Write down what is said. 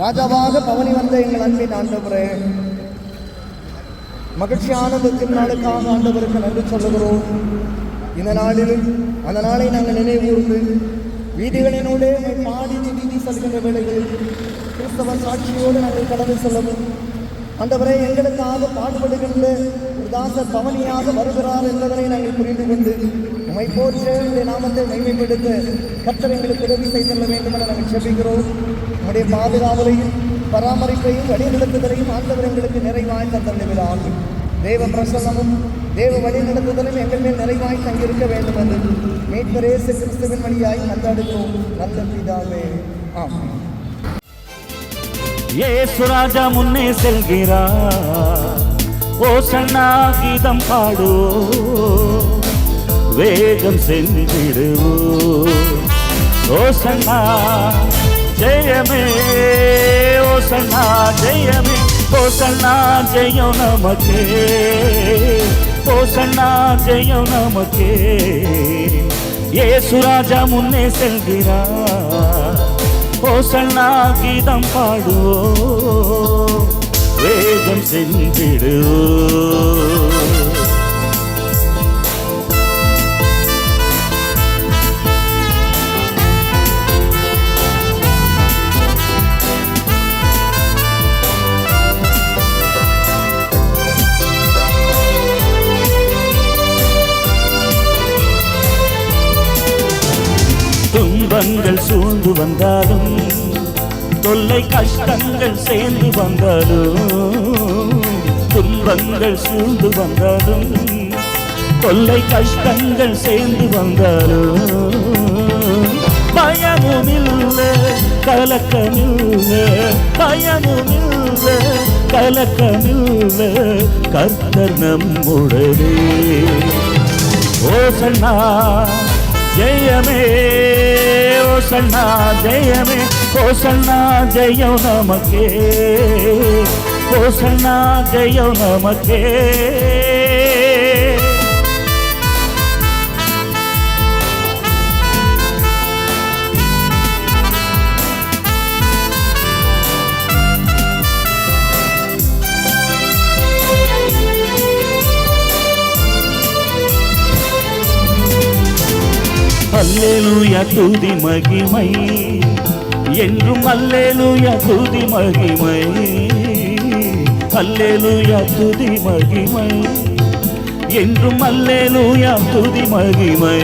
ராஜாவாக பவனி வந்த எங்கள் அன்பின் ஆண்டவரே, மகிழ்ச்சியான திருநாளுக்காக ஆண்டவருக்கு நன்றி சொல்லுகிறோம். இந்த நாளிலும் அந்த நாளை நாங்கள் நினைவூர்ந்து வீதிகளினோடு பாடி வீதி செல்கின்ற வேளைகளில் கிறிஸ்தவ சாட்சியோடு நாங்கள் கடந்து செல்லவும். ஆண்டவரே, எங்களுக்காக பாடுபடுகின்ற ஒரு தாசர் பவனியாக வருகிறார் என்பதனை நாங்கள் புரிந்து கொண்டு உம்மை போற்ற உடைய நாமத்தை மகிமைப்படுத்த கர்த்தர் எங்களுக்கு உதவி செய்துள்ள வேண்டும் என நாங்கள் செபிக்கிறோம். உம்முடைய பாதுகாவலையும் பராமரிப்பையும் வழிநடத்துதலையும் ஆண்டவர் எங்களுக்கு நிறைவாய் தந்தள்ளுகிறார். தேவ பிரசன்னமும் தேவ வழிநடத்துதலும் எங்கள் மேல் நிறைவாய் தங்கியிருக்க வேண்டும் என்று மீட்பர் இயேசு கிறிஸ்துவின் வழியாய் கொண்டாடுகிறோம் நல்ல பிதாவே, ஆமென். இயேசு ராஜா முன்னே செல்கிறார், ஓசன்னா கீதம் பாடுவோம், வேகம் சென்றிடுவோம். ஓசன்னா ஜெயமே, ஓசன்னா ஜெயமே, ஓசன்னா ஜெயம் நமக்கே, ஓசன்னா ஜெயம் நமக்கே. இயேசு ராஜா முன்னே செல்கிறார், ஓசன்னா கீதம் பாடுவோம், வேகம் சென்றிடுவோம். துன்பங்கள் சூழ்ந்து வந்தாலும், தொல்லை கஷ்டங்கள் சேர்ந்து வந்தாலும், துன்பங்கள் சூழ்ந்து வந்தாலும், தொல்லை கஷ்டங்கள் சேர்ந்து வந்தாலும், பயமும் இல்லை கலக்கமில்லை, பயமும் இல்லை கலக்கமில்லை, கர்த்தர் நம்முடனே. ஓசன்னா ஜெயமே, ஓசன்னா ஜெயமே, ஓசன்னா ஜெயம் நமக்கே, ஓசன்னா ஜெயம் நமக்கே. அல்லேலூயா துதி மகிமை என்றும், அல்லேலூயா துதி மகிமை, அல்லேலூயா துதி மகிமை என்றும், அல்லேலூயா துதி மகிமை.